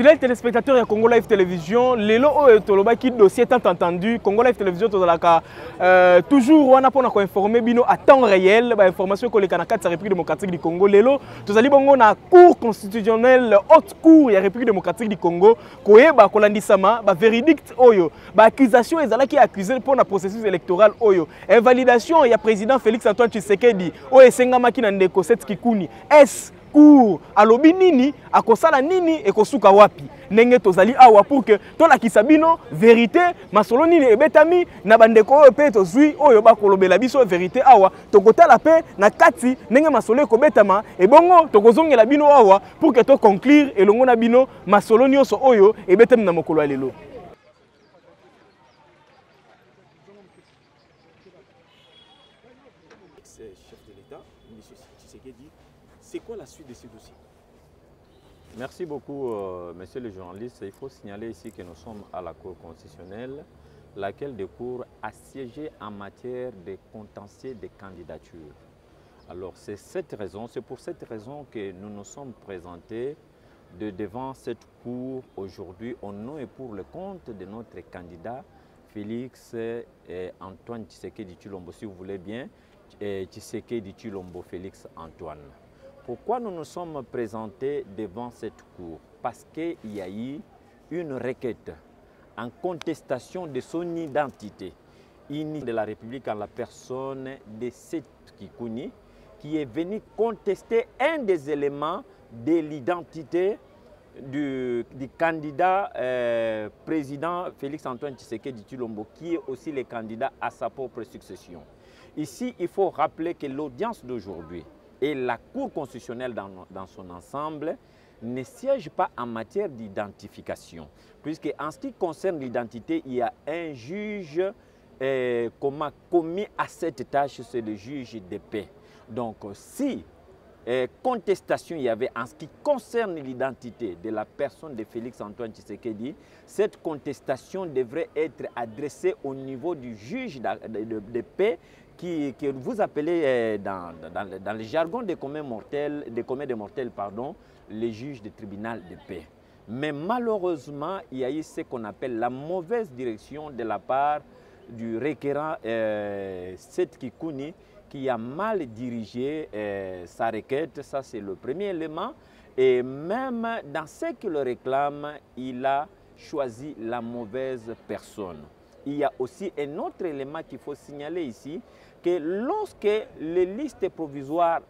Fidèles téléspectateurs de Congo Live Télévision, Lelo Toloba qui dossier tant entendu, Congo Live Télévision toujours on a pour informer bino à temps réel, information que les Kanaka de la République démocratique du Congo. Lelo, tous allez bongo na cour constitutionnelle, haute cour de la République démocratique du Congo, koyeba kolandisama, verdict oyo, accusation ezala qui accusé pour le processus électoral oyo, invalidation ya président Félix Antoine Tshisekedi, oyo sengama ki na ndeko set kikuni. Est cour alobi nini akosala nini ekosuka wapi ndenge tozali awa pour que tolakisa bino vérité masolo nini ebetami na bandeko oyo pe tozwi oyo bakolobela biso vérité awa tokotala pe na kati ndenge masolo ekobetama ebongo tokozongela bino awa pour que to conclure elongo na bino masolo nyonso oyo ebetami na mokolo ya lelo. Chef de l'État, M. Tshisekedi, c'est quoi la suite de ce dossier? Merci beaucoup, monsieur le journaliste. Il faut signaler ici que nous sommes à la Cour constitutionnelle, laquelle découvre assiégée en matière de contentieux des candidatures. Alors, c'est pour cette raison que nous nous sommes présentés devant cette Cour aujourd'hui au nom et pour le compte de notre candidat Félix Antoine Tshisekedi Tshilombo, si vous voulez bien, Tshisekedi Tshilombo Félix Antoine. Pourquoi nous nous sommes présentés devant cette cour? Parce qu'il y a eu une requête en contestation de son identité de la République en la personne de Seth Kikouni, qui est venu contester un des éléments de l'identité du candidat président Félix Antoine Tshisekedi Tshilombo, qui est aussi le candidat à sa propre succession. Ici, il faut rappeler que l'audience d'aujourd'hui et la Cour constitutionnelle dans son ensemble ne siège pas en matière d'identification, puisque en ce qui concerne l'identité, il y a un juge commis à cette tâche, c'est le juge de paix. Donc, si contestation il y avait en ce qui concerne l'identité de la personne de Félix Antoine Tshisekedi, cette contestation devrait être adressée au niveau du juge de paix que vous appelez dans le jargon des communs des mortels, les juges du tribunal de paix. Mais malheureusement, il y a eu ce qu'on appelle la mauvaise direction de la part du requérant Seth Kikouni, qui a mal dirigé sa requête. Ça, c'est le premier élément. Et même dans ce qu'il le réclame, il a choisi la mauvaise personne. Il y a aussi un autre élément qu'il faut signaler ici, que lorsque les listes provisoires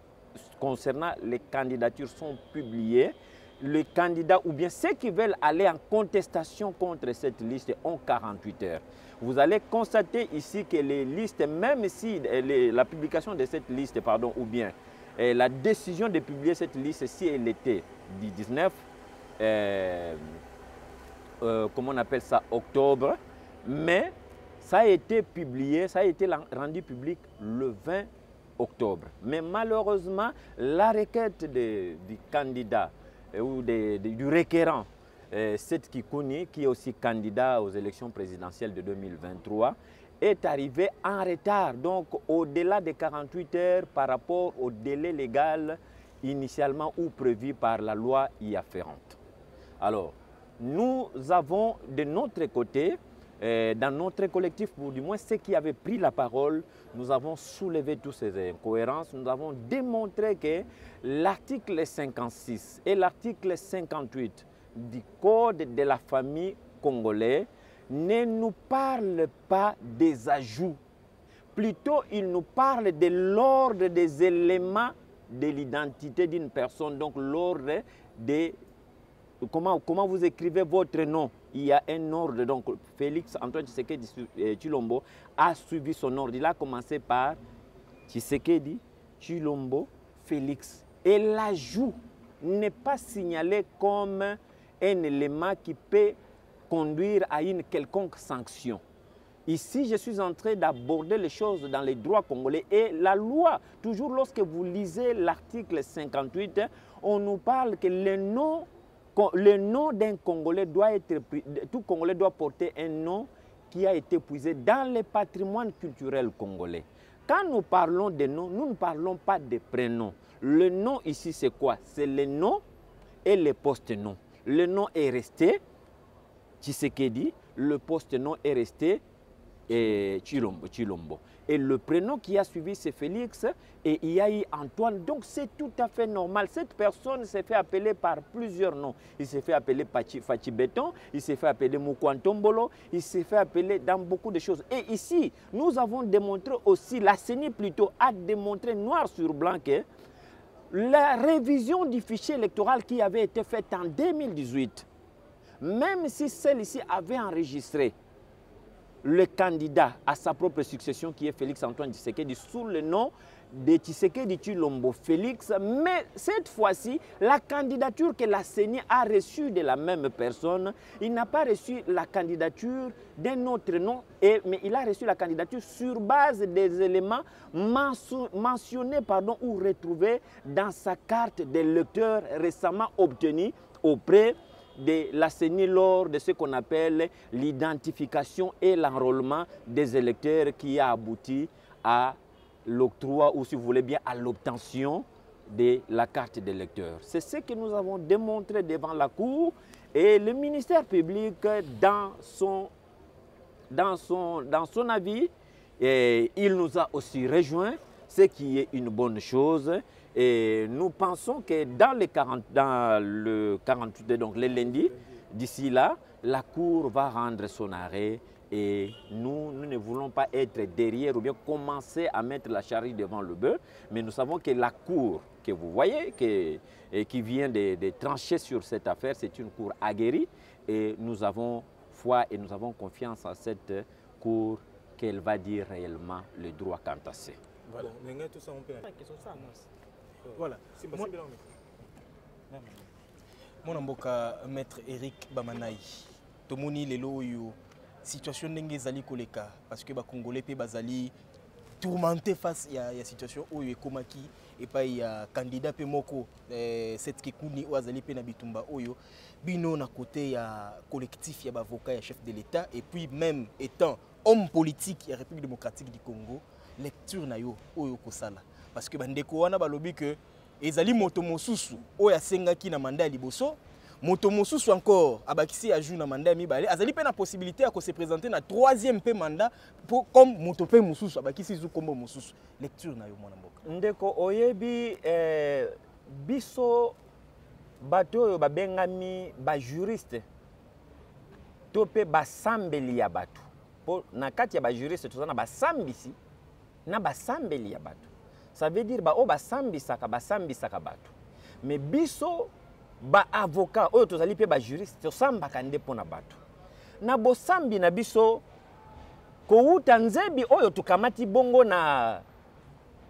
concernant les candidatures sont publiées, les candidats ou bien ceux qui veulent aller en contestation contre cette liste ont 48 heures. Vous allez constater ici que les listes, même si la publication de cette liste, ou bien la décision de publier cette liste, si elle était du 19, comment on appelle ça, octobre, mais ça a été publié, ça a été rendu public le 20 octobre. Mais malheureusement, la requête du candidat ou du requérant, Seth Kikouni, qui est aussi candidat aux élections présidentielles de 2023, est arrivé en retard, donc au-delà de 48 heures par rapport au délai légal initialement ou prévu par la loi y afférente. Alors, nous avons de notre côté, dans notre collectif, pour du moins ceux qui avaient pris la parole, nous avons soulevé toutes ces incohérences. Nous avons démontré que l'article 56 et l'article 58 du Code de la famille congolais ne nous parlent pas des ajouts. Plutôt, il nous parle de l'ordre des éléments de l'identité d'une personne, donc l'ordre des... Comment vous écrivez votre nom? Il y a un ordre, donc Félix Antoine Tshisekedi Tshilombo a suivi son ordre. Il a commencé par Tshisekedi Tshilombo Félix. Et l'ajout n'est pas signalé comme un élément qui peut conduire à une quelconque sanction. Ici, je suis en train d'aborder les choses dans les droits congolais et la loi. Toujours lorsque vous lisez l'article 58, on nous parle que le nom d'un Congolais doit être... Tout Congolais doit porter un nom qui a été puisé dans le patrimoine culturel congolais. Quand nous parlons de noms, nous ne parlons pas de prénoms. Le nom ici, c'est quoi? C'est le nom et le post-nom. le nom est resté Tshisekedi, le poste-nom est resté Tshilombo. Et le prénom qui a suivi, c'est Félix et il y a eu Antoine. Donc c'est tout à fait normal. Cette personne s'est fait appeler par plusieurs noms. Il s'est fait appeler Fachi Béton, il s'est fait appeler Moukwantombolo, il s'est fait appeler dans beaucoup de choses. Et ici, nous avons démontré aussi, la CENI plutôt a démontré noir sur blanc que la révision du fichier électoral qui avait été faite en 2018, même si celle-ci avait enregistré le candidat à sa propre succession qui est Félix Antoine Tshisekedi sous le nom de Tshisekedi Tshilombo Félix, mais cette fois-ci, la candidature que la CENI a reçue de la même personne, il n'a pas reçu la candidature d'un autre nom, mais il a reçu la candidature sur base des éléments mentionnés ou retrouvés dans sa carte d'électeur récemment obtenue auprès de la CENI lors de ce qu'on appelle l'identification et l'enrôlement des électeurs qui a abouti à l'octroi ou si vous voulez bien à l'obtention de la carte d'électeur. C'est ce que nous avons démontré devant la Cour et le ministère public dans son avis, il nous a aussi rejoint, ce qui est une bonne chose. Et nous pensons que dans le 48, donc le lundi, d'ici là, la Cour va rendre son arrêt et nous ne voulons pas être derrière ou bien commencer à mettre la charrue devant le bœuf, mais nous savons que la Cour que vous voyez, qui vient de trancher sur cette affaire, c'est une Cour aguerrie et nous avons foi et nous avons confiance en cette Cour qu'elle va dire réellement le droit quant à ça. Voilà, tout ça on peut. Voilà. Mon amboka maître Eric Bamanai. Tomoni lelo yo situation ndenge zali koleka parce que ba congolais pe bazali tourmenté face ya situation oyo ekomaki et pas ya candidat pe moko cette kikuni o azali pe na bitumba oyo bino na côté ya collectif ya bavocat ya chef de l'État et puis même étant homme politique ya République démocratique du Congo lecture na yo oyo kosala parce que bandeko wana balobi que ezali moto mosusu oyo asengaki na mandat liboso moto mosusu encore abakisi ajout na mandat mibale azali pe na possibilité ya ko se présenter na troisième pe mandat pour comme moto pe mosusu abakisi zu kombo mosusu lecture na yo mwana mboka ndeko oyebi biso bato oyo babengami ba juriste to pe basambeli ya bato po na kati ya ba juriste tozana basambisi na basambeli ya bato. Ça veut dire ba o basambisaka bato. Mais biso ba avocat oyo tozali pe ba juriste tosambaka nde pona bato. Na bosambi na biso kouta nzebi oyo tukamati bongo na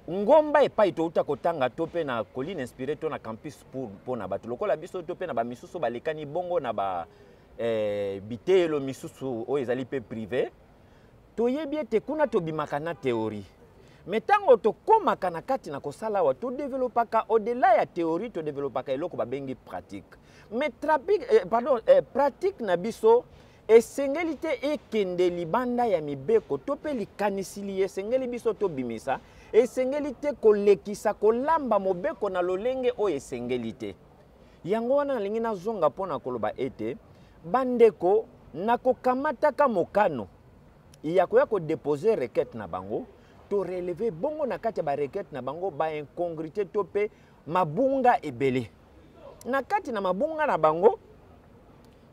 ngomba epai touta kotanga to pe na colline inspiré to na campus pour na bato. Lokola biso to pe na ba misusu balekani bongo na ba bitelo misusu oyo ezali pe privé. Toyebi ete kuna tobimaka na théorie. Mais tango to komaka na kati na kosala wa to développaka au-delà ya théorie to développaka eloko babengi pratique. Mais pratique na biso esengeli te ekende libanda ya mibeko to pe likanisili esengeli biso to bimisa esengeli te kolekisa kolamba mobeko na lolenge o esengeli te. Yango wana nalingi nazonga pona koloba ete bandeko nakokamataka mokano ya koya ko déposer requête na bango to relever bongo na kati ba requête na bango ba incongruité to pe mabunga ebele na kati na mabunga na bango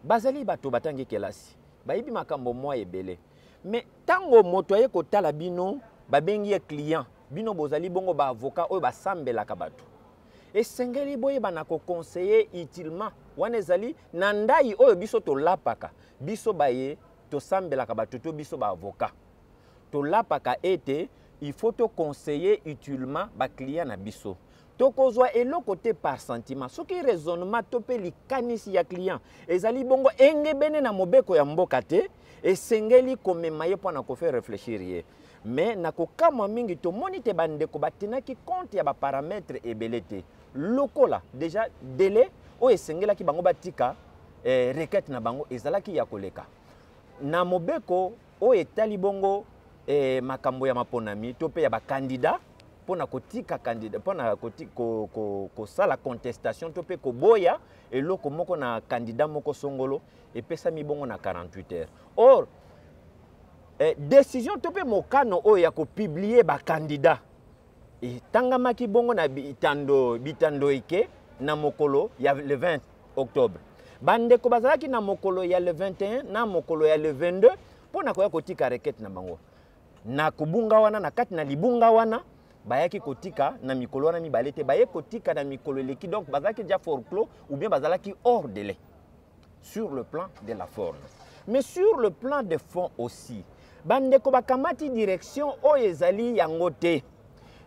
bazali bato batangi kelasi bayibi makambo mwa ebele mais tango moto aye kotala bino babengi client bino bozali bongo ba avocat oyo basambelaka bato esengeli boyeba na ko conseiller utilement wana ezali na ndai oyo biso to lapaka biso baye to sambelaka bato to biso ba avocat to lapaka ete il faut te conseiller utilement ba client na biso to kozwa eloko te par sentiment soki raisonnement to pe likanisi ya client ezali bongo engebene na mobeko ya mboka te esengeli komema ye pona ko faire réfléchir ye mais na kokamwa mingi to moni te bandeko batenaki compte ya ba paramètres ebele te lokola déjà délai o esengelaki bango batika requête na bango ezalaki ya koleka na mobeko o etali bongo makambo ya maponami to pe ya ba candidat pour na kotika candidat pour na ko sala contestation to pe ko boya eloko moko na candidat moko songolo et pesa mi bongo na 48 heures. Or décision to pe mokano o ya ko publier ba candidat et tangamaki bongo na bitando ike na mokolo ya le 20 octobre. Bande ko bazalaki na mokolo ya le 21 na mokolo ya le 22 pour na koya kotika requête na bango. Na kubunga wana na kati na libunga wana bayaki kotika na mikolo wana mibale te baye kotika na mikolo leki, donc bazalaki déjà forclos ou bien bazalaki hors délai sur le plan de la forme. Mais sur le plan de fond aussi, bandeko bakamati direction o ezali yango te.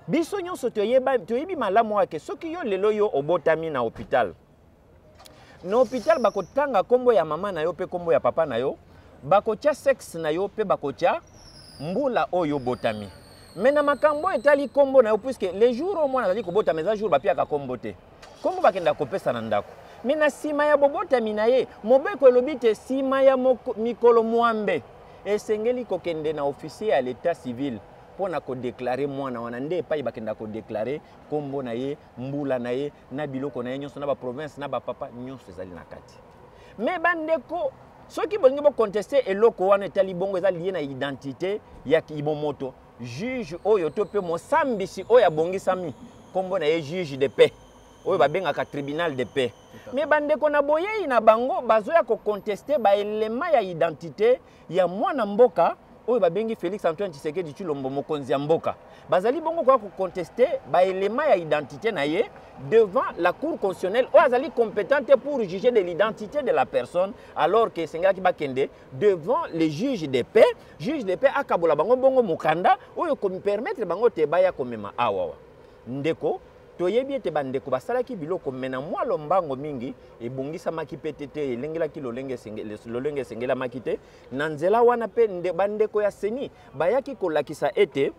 Biso nyonso toyebi malamu wake soki yo lelo yo obotami na hôpital. Na hôpital bakotanga kombo ya mama na yo pe kombo ya papa na yo, bakotia sexe na yo pe bakotia mbula oyo botami. Mais na makambo etali kombo na yo puisque les jours au moins nazali kobotami za jour bapiaka kombo te. Kombo bakenda kopesa na ndako. Mais na sima ya bobotami na ye, mobeko elobi te sima ya mikolo mwambe. Esengeli kokende na officier à l'état civil pour na ko déclarer mwana wana nde pa bakenda ko déclarer kombo na ye, mbula na ye, na biloko na ye nyonso na ba province na ba papa nyonso ezali na kati. Mais bandeko soki bolingi bo contester eloko wana etali bongo eza lié na identité ya kibomoto. Juge oyo to pe mosambisi oyo abongisami kombo na ye juge de paix oyo babengaka tribunal de paix. Mais bandeko na boyei na bango bazoya ko contester ba élément ya identité ya mwana mboka oyo babengi Félix Antoine Tshisekedi Tshilombo mokonzi ya mboka. Bazali bongo kwa ko contester ba élément ya identité na ye devant la cour constitutionnelle oyo azali compétente pour juger de l'identité de la personne, alors que sengaki bakende devant les juges de paix. Juge de paix akabola bango bongo mokanda oyo ko permettre bango te baya komema awawa. Ndeko toyebi ete bandeko basalaki biloko mena mwa lombango mingi ebongisa makipete te elengelaki lolenge sengela makite na nzela wana pe bandeko ya seni bayaki kolakisa ete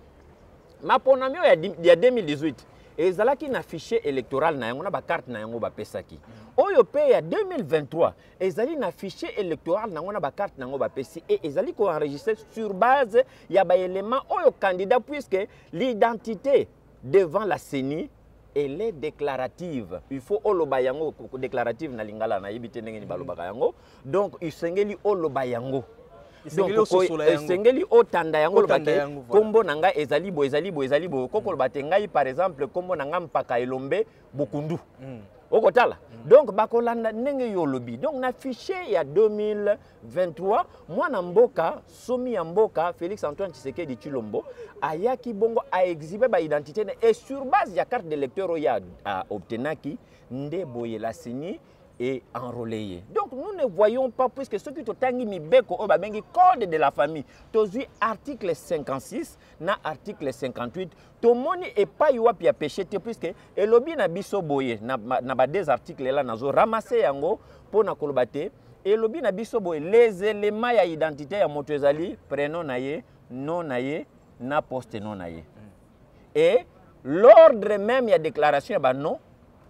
maponamio ya 2018 ezalaki na fichier électoral na yango na ba carte na yango bapesaki. Oyo pe ya 2023 ezali na fichier électoral na yango na ba carte na yango bapesi et ezali ko enregistrer sur base ya ba élément oyo candidat puisque l'identité devant la CENI elle est déclarative. Il faut oloba yango déclarative na lingala na yibite ndenge ni balobaka yango. Donc isengeli oloba yango. Isengeli otanda yango lobake kombo nanga ezali bo koko lobate ngai par exemple kombo nanga mpaka elombe bokundu. Okotala. Donc bakolanda ndenge yo lobi. Donc na fichier ya 2023 mwana mboka somi ya mboka Félix Antoine Tshisekedi Tshilombo ayaki bongo a exhiber ba identité et sur base ya carte d'électeur ya obtenaki nde boye la CENI et enrôlé. Donc nous ne voyons pas, puisque ce qui totangi mibeko o babengi code de la famille tozui article 56 na article 58 tomoni epa yuapi ya péché te puisque elobi na biso boye na ba des articles là nazo ramasser yango pona kolobate elobi na biso boye les éléments ya identité ya moto ezali prénom na ye, nom na ye, na poste non na ye. Et l'ordre même ya déclaration ya ba non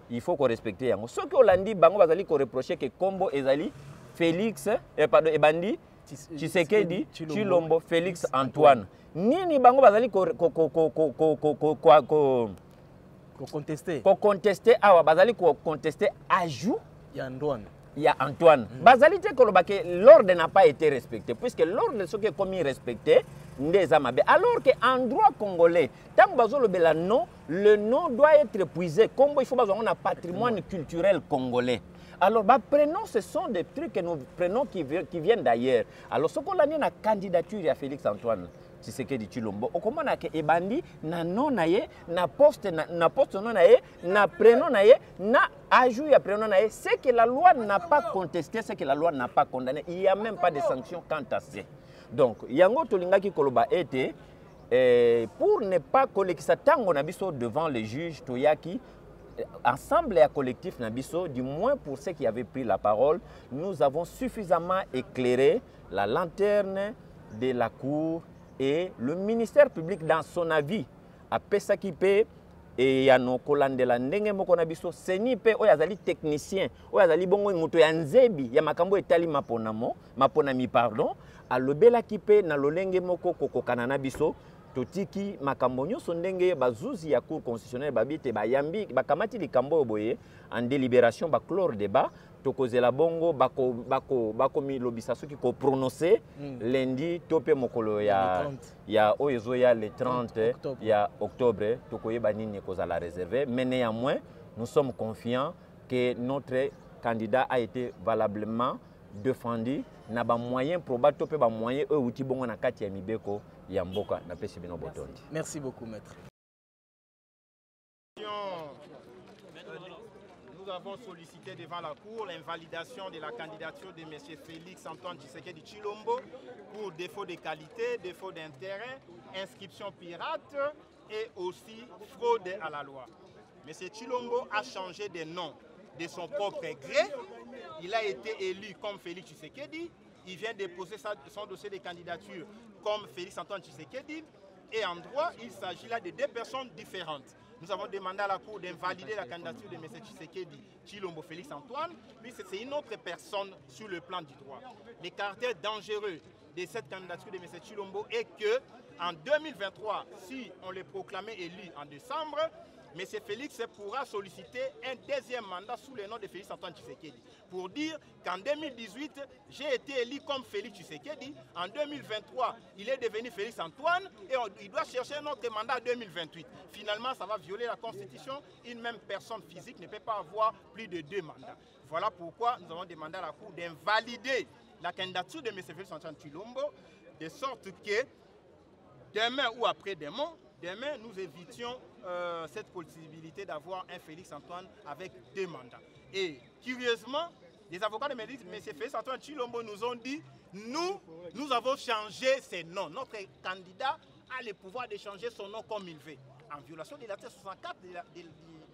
il faut qu'on respecte yango. Ce que Hollandi bango bazali ko reprocher que kombo ezali Félix pardon ebandi Tshisekedi Tshilombo Félix Antoine. Nini bango bazali ko contester awa bazali ko contester ajout ya Antoine. Bazali te kolobake l'ordre n'a pas été respecté puisque l'ordre ce qui est commis respecté ndezamabe alors que en droit congolais tant bazolo bela non le nom doit être épuisé comme il faut bazon un patrimoine culturel congolais. Alors prenons ce sont des trucs que nous prenons qui viennent d'ailleurs. Alors ce qu'on a na candidature ya Félix Antoine Tshisekedi Tshilombo okomona ke ebandi na non na ye na poste non na ye na prénom na ye na ajout ya prénom na ye, c'est que la loi n'a pas contesté, c'est que la loi n'a pas condamné, il n'y a même pas de sanctions quant à ça. Donc yango tolingaki koloba ete pour ne pas collecter tango na biso devant les juges toyaki ensemble et collectif Nabiso, du moins pour ceux qui avaient pris la parole, nous avons suffisamment éclairé la lanterne de la cour et le ministère public dans son avis a Pesakipe et Yano Kolandela Ndenge Moko Nabiso, Seni Pe Oyazali technicien, Oyazali Bongo Muto Yanzebi, Yamakambo Etali Maponami, pardon, à l'Obela Kipe, na Lolenge Moko Koko Kanana Biso, totiki makambo nyonso ndenge bazuzi ya cour constitutionnelle babite bayambi bakamati likambo boye en délibération ba clore débat tokozela bongo bako mi lobisa soki ko prononcer lundi topé mokolo ya oyezo ya le 30 ya octobre tokoyeba nini kozala réservé, mais néanmoins nous sommes confiants que notre candidat a été valablement défendu na ba moyen probable topé ba moyen e outi bongo na kati ya mibeko ya mboka na pesi bino botondi. Merci beaucoup maître. Nous avons sollicité devant la Cour l'invalidation de la candidature de M. Félix Antoine Tshisekedi Tshilombo pour défaut de qualité, défaut d'intérêt, inscription pirate et aussi fraude à la loi. M. Tshilombo a changé de nom de son propre gré. Il a été élu comme Félix Tshisekedi. Il vient déposer son dossier de candidature comme Félix Antoine Tshisekedi. Et en droit, il s'agit là de deux personnes différentes. Nous avons demandé à la Cour d'invalider la candidature de M. Tshisekedi Tshilombo Félix Antoine, puisque c'est une autre personne sur le plan du droit. Le caractère dangereux de cette candidature de M. Tshilombo est que en 2023, si on le proclamait élu en décembre, M. Félix pourra solliciter un deuxième mandat sous le nom de Félix Antoine Tshisekedi. Pour dire qu'en 2018, j'ai été élu comme Félix Tshisekedi. En 2023, il est devenu Félix Antoine et il doit chercher un autre mandat en 2028. Finalement, ça va violer la Constitution. Une même personne physique ne peut pas avoir plus de 2 mandats. Voilà pourquoi nous avons demandé à la Cour d'invalider la candidature de M. Félix Antoine Tshilombo, de sorte que demain ou après-demain, nous évitions cette possibilité d'avoir un Félix Antoine avec 2 mandats. Et curieusement, les avocats de M. Félix Antoine Tshilombo nous ont dit nous avons changé ses noms. Notre candidat a le pouvoir de changer son nom comme il veut. En violation de l'article 64 du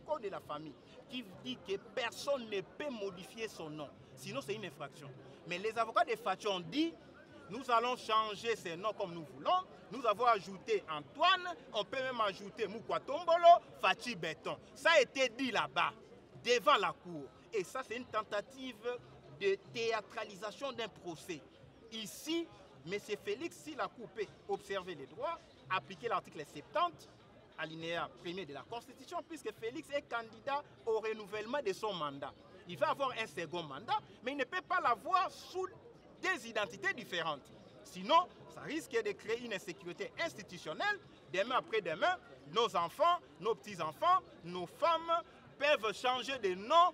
Code de la famille, qui dit que personne ne peut modifier son nom. Sinon, c'est une infraction. Mais les avocats de Fachi ont dit nous allons changer ces noms comme nous voulons. Nous avons ajouté Antoine, on peut même ajouter Moukwatombolo, Fachi Béton. Ça a été dit là-bas, devant la Cour. Et ça, c'est une tentative de théâtralisation d'un procès. Ici, M. Félix, si la Cour peut observer les droits, appliquer l'article 70, alinéa 1er de la Constitution, puisque Félix est candidat au renouvellement de son mandat. Il va avoir un second mandat, mais il ne peut pas l'avoir sous des identités différentes. Sinon, ça risque de créer une insécurité institutionnelle. Demain après-demain, nos enfants, nos petits-enfants, nos femmes peuvent changer de nom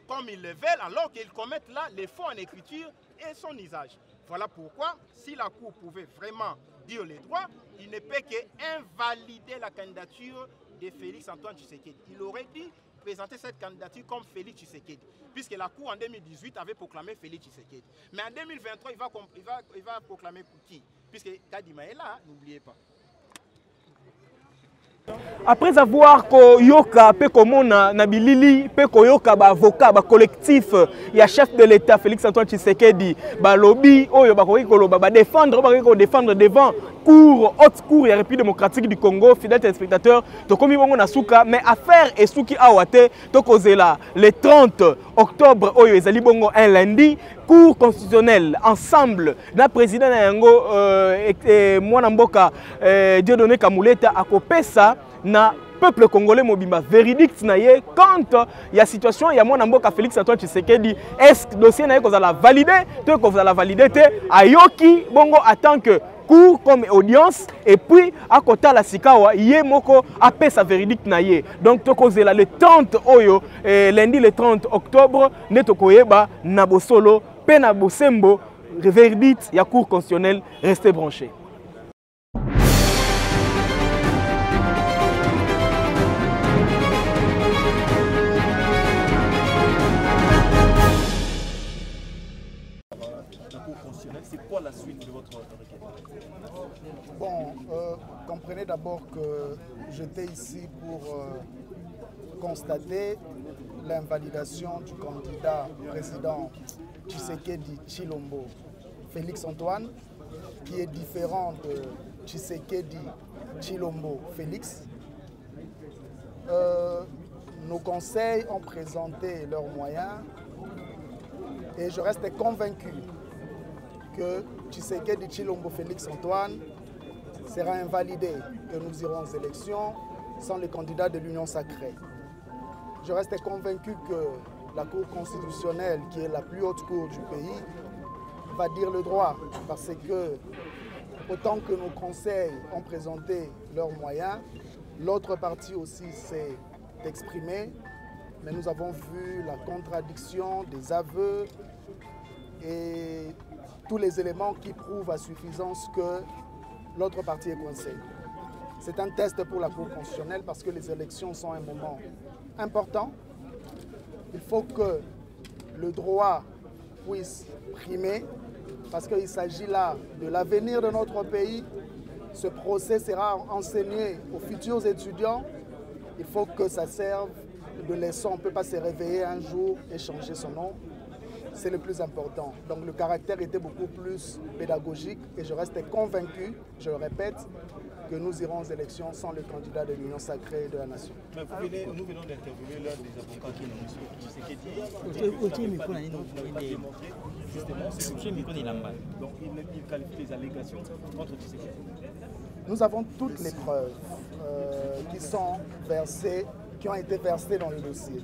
comme ils le veulent, alors qu'ils commettent là les faux en écriture et son usage. Voilà pourquoi, si la Cour pouvait vraiment dire les droits, il ne peut qu'invalider la candidature de Félix Antoine Tshisekedi. Il aurait dit présenter cette candidature comme Félix Tshisekedi, puisque la Cour en 2018 avait proclamé Félix Tshisekedi. Mais en 2023, il va proclamer pour qui? Puisque Kadima est là, n'oubliez pas. Après avoir koyoka pe komona na bilili pe koyoka ba avocat ba collectif ya chef de l'État Félix Antoine Tshisekedi ba lobby oyo ba koki koloba ba défendre devant cour haute cour ya République démocratique du Congo. Fidèles téléspectateurs, to komi bongo na suka mais affaire esuki awate to kozela le 30 octobre oyo ezali bongo un lundi. Cour constitutionnelle ensemble na président na yango mwana mboka Dieudonné Kamuleta akopesa na peuple congolais mobimba véridict na ye quant ya situation ya mwana mboka Félix Antoine Tshisekedi. Est-ce que dossier na ye kozala validé to kozala validé te ayoki bongo en tant que cour comme audience et puis à côté la sikawa ye moko apesa véridict na ye. Donc to kozela le 30 oyo lundi le 30 octobre ne to koyeba na bosolo Pena Bosembo, verdict, ya cour constitutionnelle, restez branchés. La cour constitutionnelle, c'est quoi la suite de votre requête? Bon, comprenez d'abord que j'étais ici pour constater l'invalidation du candidat président Tshisekedi Tshilombo Félix Antoine, qui est différent de Tshisekedi Tshilombo Félix. Nos conseils ont présenté leurs moyens et je reste convaincu que Tshisekedi Tshilombo Félix Antoine, sera invalidé, que nous irons aux élections sans les candidats de l'Union sacrée. Je reste convaincu que la Cour constitutionnelle, qui est la plus haute cour du pays, va dire le droit, parce que autant que nos conseils ont présenté leurs moyens, l'autre partie aussi s'est exprimée, mais nous avons vu la contradiction des aveux et tous les éléments qui prouvent à suffisance que l'autre partie est coincée. C'est un test pour la Cour constitutionnelle parce que les élections sont un moment important. Il faut que le droit puisse primer parce qu'il s'agit là de l'avenir de notre pays. Ce procès sera enseigné aux futurs étudiants. Il faut que ça serve de leçon. On ne peut pas se réveiller un jour et changer son nom. C'est le plus important. Donc le caractère était beaucoup plus pédagogique et je reste convaincu, je le répète, que nous irons aux élections sans le candidat de l'Union sacrée de la nation. Mais nous venons d'interviewer l'un des avocats qui est démontré justement c'est donc il qualifie les allégations contre Tshisekedi. Nous avons toutes les preuves qui ont été versées dans le dossier.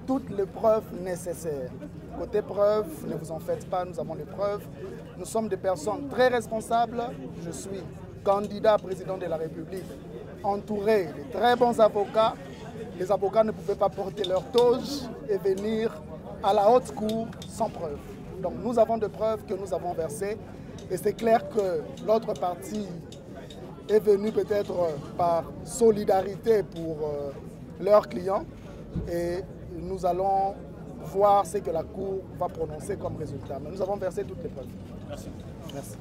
Toutes les preuves nécessaires. Côté preuves, ne vous en faites pas, nous avons les preuves. Nous sommes des personnes très responsables. Je suis candidat président de la République, entouré de très bons avocats. Les avocats ne pouvaient pas porter leur toge et venir à la haute cour sans preuve. Donc nous avons des preuves que nous avons versées et c'est clair que l'autre partie est venue peut-être par solidarité pour leurs clients et nous allons voir ce que la Cour va prononcer comme résultat. Mais nous avons versé toutes les preuves. Merci. Merci.